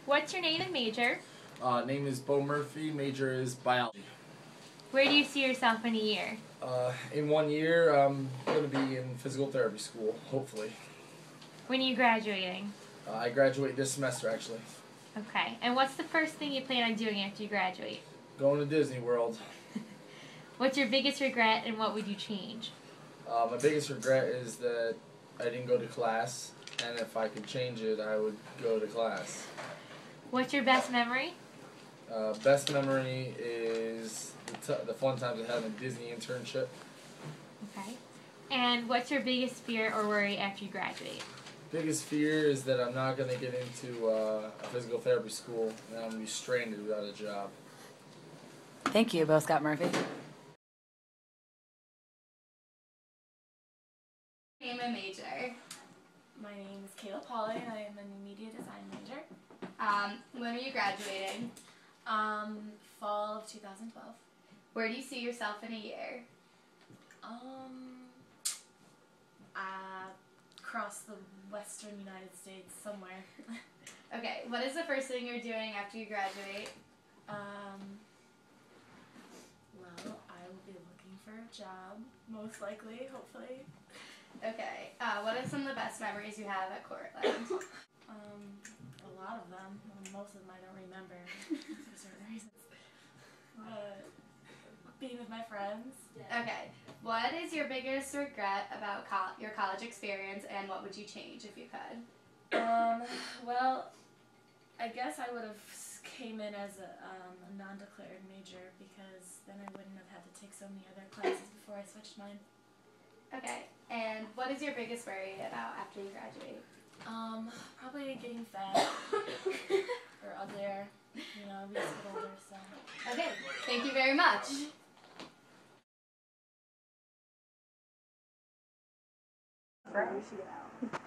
What's your name and major? Name is Bo Murphy, major is biology. Where do you see yourself in a year? In 1 year, I'm going to be in physical therapy school, hopefully. When are you graduating? I graduate this semester, actually. Okay. And what's the first thing you plan on doing after you graduate? Going to Disney World. What's your biggest regret and what would you change? My biggest regret is that I didn't go to class, and if I could change it, I would go to class. What's your best memory? Best memory is the fun times I had in a Disney internship. Okay. And what's your biggest fear or worry after you graduate? Biggest fear is that I'm not going to get into a physical therapy school, and I'm going to be stranded without a job. Thank you, Bo Scott Murphy. Name and major. My name is Kayla Pauley, and I am a media design major. When are you graduating? Fall of 2012. Where do you see yourself in a year? Across the western United States, somewhere. Okay, what is the first thing you're doing after you graduate? Well, I will be looking for a job, most likely, hopefully. Okay, what are some of the best memories you have at Cortland? A lot of them. Most of them I don't remember for certain reasons. But being with my friends. Okay, what is your biggest regret about your college experience, and what would you change if you could? Well, I guess I would have came in as a non-declared major, because then I wouldn't have had to take so many other classes before I switched mine. Okay, and what is your biggest worry about after you graduate? Probably getting fat or uglier. You know, we just get older, so. Okay, thank you very much.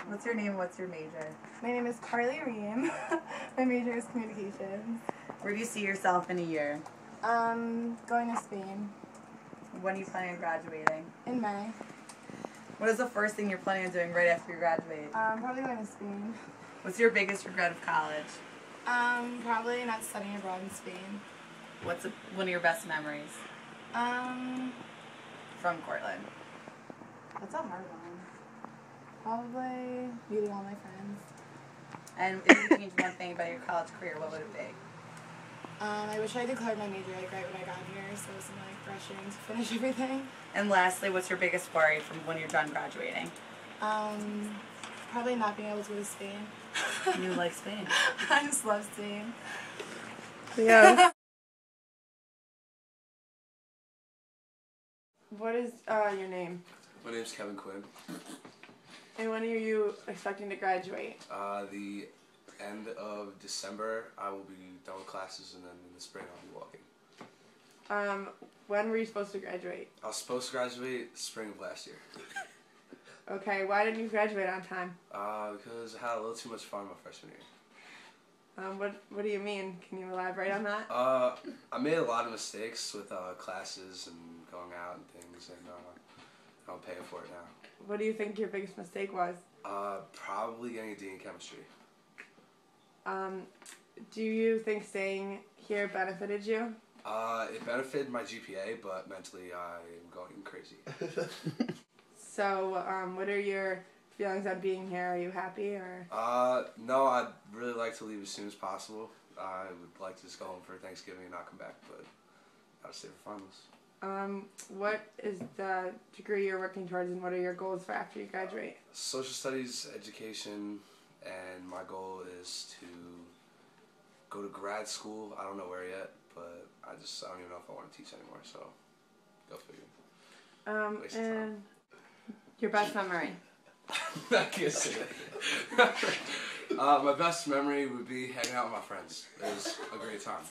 What's your name? What's your major? My name is Carly Ream. My major is communications. Where do you see yourself in a year? Going to Spain When are you planning on graduating? in May. What is the first thing you're planning on doing right after you graduate? Probably going to Spain. What's your biggest regret of college? Probably not studying abroad in Spain. What's one of your best memories from Cortland? That's a hard one. Probably meeting all my friends. And if you could change one thing about your college career, what would it be? I wish I declared my major right when I got here, so it wasn't rushing to finish everything. And lastly, what's your biggest worry from when you're done graduating? Probably not being able to go to Spain. You like Spain? I just love Spain. Yeah. What is your name? My name's Kevin Quinn. And when are you expecting to graduate? The end of December, I will be done with classes, and then in the spring I'll be walking. When were you supposed to graduate? I was supposed to graduate spring of last year. Okay, why didn't you graduate on time? Because I had a little too much fun my freshman year. What do you mean? Can you elaborate on that? I made a lot of mistakes with classes and going out and things, and I'm paying for it now. What do you think your biggest mistake was? Probably getting a D in chemistry. Do you think staying here benefited you? It benefited my GPA, but mentally I am going crazy. So, what are your feelings on being here? Are you happy, or? No, I'd really like to leave as soon as possible. I would like to just go home for Thanksgiving and not come back, but gotta stay for finals. What is the degree you're working towards, and what are your goals for after you graduate? Social studies, education, and my goal is to go to grad school. I don't know where yet, but I don't even know if I want to teach anymore, so go figure. Waste of time. And your best memory? I can't say that. My best memory would be hanging out with my friends. It was a great time.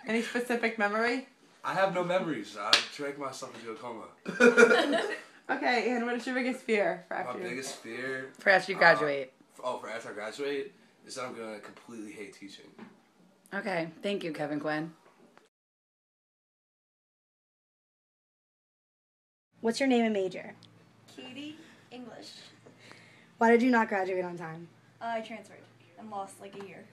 Any specific memory? I have no memories. I drank myself into a coma. Okay, and what is your biggest fear for after My you? biggest fear... For after you graduate. For after I graduate, is that I'm going to completely hate teaching. Okay, thank you, Kevin Quinn. What's your name and major? Katie, English. Why did you not graduate on time? I transferred and lost like a year.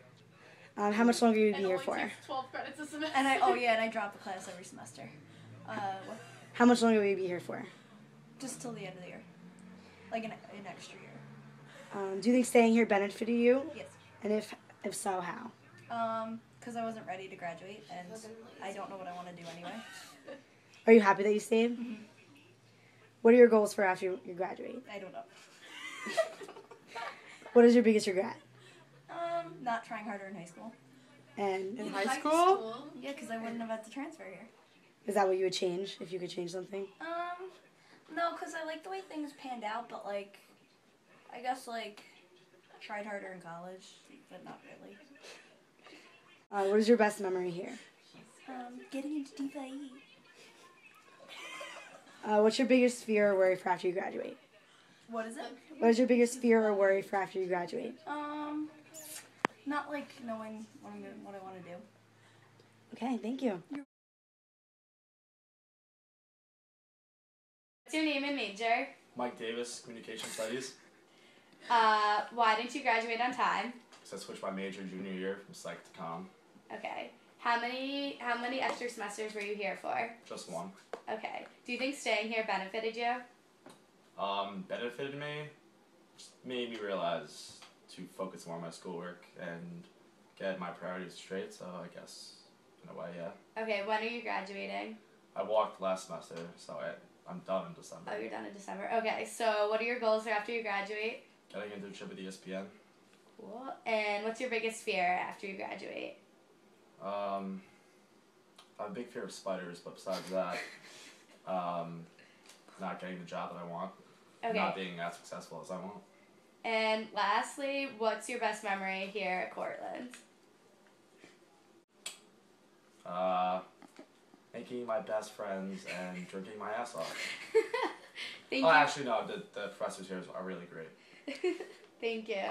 How much longer will you be here for? 12 credits a semester. And I drop a class every semester. How much longer will you be here for? Just till the end of the year. Like an extra year. Do you think staying here benefited you? Yes. And if so, how? Because I wasn't ready to graduate, and I don't know what I want to do anyway. Are you happy that you stayed? Mm-hmm. What are your goals for after you graduate? I don't know. What is your biggest regret? Not trying harder in high school. And In high school? Yeah, because I wouldn't have had to transfer here. is that what you would change if you could change something? No, because I like the way things panned out, but, like, I guess, like, tried harder in college, but not really. What is your best memory here? Getting into DFIE. What's your biggest fear or worry for after you graduate? What is it? What is your biggest fear or worry for after you graduate? Not, like, knowing what I want to do. Okay, thank you. What's your name and major? Mike Davis, Communication Studies. Why didn't you graduate on time? So I switched my major junior year from psych to comm. Okay. How many extra semesters were you here for? Just one. Okay. Do you think staying here benefited you? Benefited me. Just made me realize to focus more on my schoolwork and get my priorities straight. So I guess in a way, yeah. Okay. When are you graduating? I walked last semester, so I'm done in December. Oh, you're done in December. Okay. So what are your goals for after you graduate? Getting into a trip with ESPN. Cool. And what's your biggest fear after you graduate? I have a big fear of spiders, but besides that, not getting the job that I want. Okay. Not being as successful as I want. And lastly, what's your best memory here at Cortland? Making my best friends and drinking my ass off. Thank Oh, you. actually, no, the professors here are really great. Thank you.